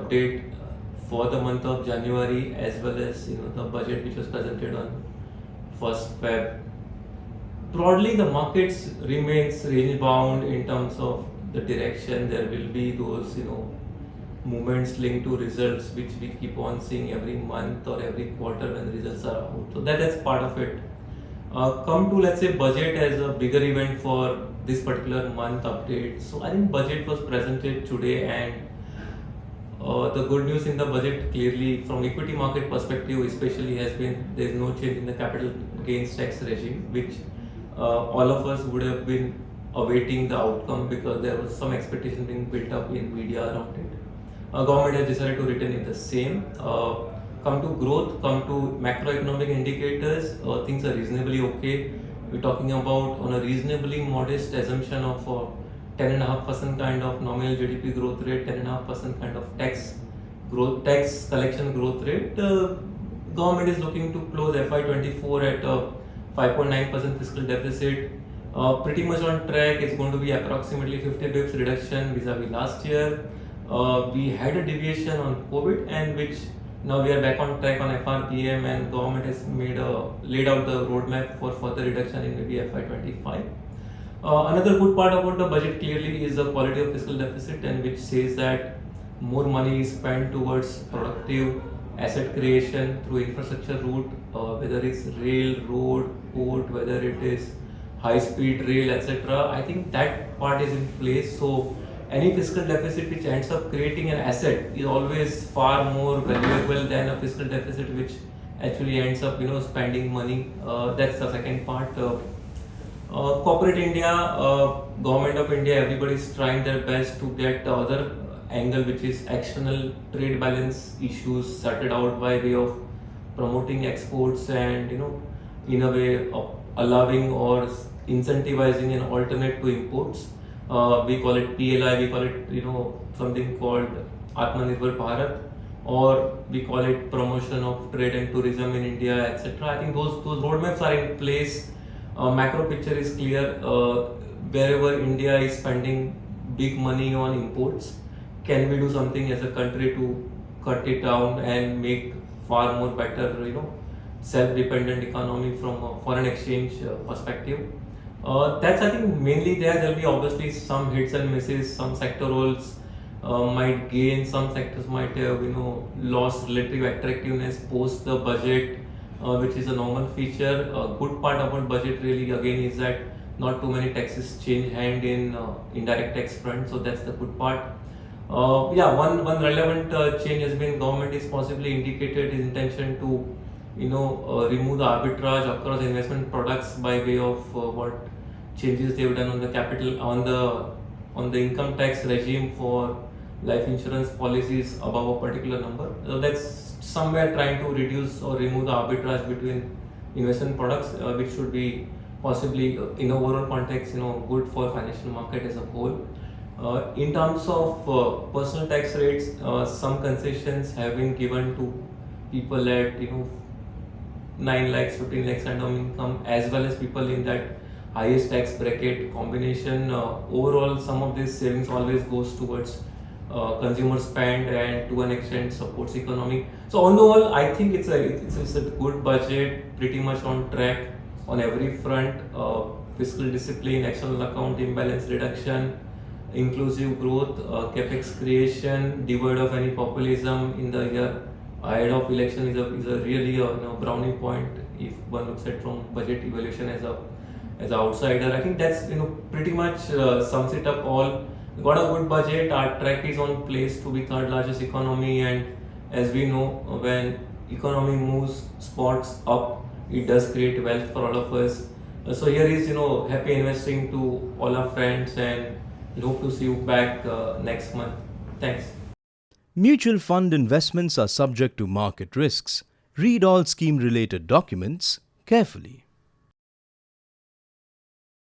update for the month of January, as well as the budget which was presented on 1st Feb. Broadly, the markets remains range bound in terms of the direction. There will be those movements linked to results which we keep on seeing every month or every quarter when the results are out. So that's part of it. Come to, let's say, budget as a bigger event for this particular month update. So I think budget was presented today, and the good news in the budget, clearly from equity market perspective especially, has been there is no change in the capital gains tax regime, which all of us would have been awaiting the outcome because there was some expectation being built up in media around it. Government has decided to retain it the same. Come to growth, come to macroeconomic indicators, things are reasonably okay. We're talking about on a reasonably modest assumption of 10.5% kind of nominal GDP growth rate, 10.5% kind of tax collection growth rate. Government is looking to close FY24 at 5.9% fiscal deficit. Pretty much on track. It's going to be approximately 50 bips reduction vis-a-vis last year. We had a deviation on COVID, and which now we are back on track on FRPM, and government has laid out the roadmap for further reduction in maybe FY25. Another good part about the budget clearly is the quality of fiscal deficit, and which says that more money is spent towards productive asset creation through infrastructure route, whether it's rail, road, port, whether it is high-speed rail, etc. I think that part is in place. So any fiscal deficit which ends up creating an asset is always far more valuable than a fiscal deficit which actually ends up spending money. That's the second part. Corporate India, government of India, everybody is trying their best to get the other angle, which is external trade balance issues sorted out by way of promoting exports and in a way allowing or incentivizing an alternate to imports. We call it PLI, we call it something called Atmanirbhar Bharat, or we call it promotion of trade and tourism in India, etc. I think those roadmaps are in place. Macro picture is clear. Wherever India is spending big money on imports, can we do something as a country to cut it down and make far more better self-dependent economy from a foreign exchange perspective? That's, I think, mainly there. There'll be obviously some hits and misses. Some sectorals might gain, some sectors might have lost relative attractiveness post the budget, which is a normal feature. A good part about budget really again is that not too many taxes change hand in indirect tax front, so that's the good part. One relevant change has been government is possibly indicated his intention to remove the arbitrage across investment products by way of what changes they've done on the capital on the income tax regime for life insurance policies above a particular number. So that's somewhere trying to reduce or remove the arbitrage between investment products, which should be possibly in overall context good for financial market as a whole. In terms of personal tax rates, some concessions have been given to people at 9 lakhs, 15 lakhs kind of income, as well as people in that highest tax bracket combination. Overall, some of these savings always goes towards consumer spend and to an extent supports economy. So on the whole, I think it's a good budget, pretty much on track on every front. Fiscal discipline, external account imbalance reduction, inclusive growth, capex creation, devoid of any populism in the year ahead of election is a really brownie point if one looks at from budget evaluation as an outsider. I think that's pretty much sums it up all. We got a good budget. Our track is on place to be third largest economy, and as we know, when economy moves spots up, it does create wealth for all of us. So here is happy investing to all our friends, and we hope to see you back next month. Thanks. Mutual fund investments are subject to market risks. Read all scheme-related documents carefully.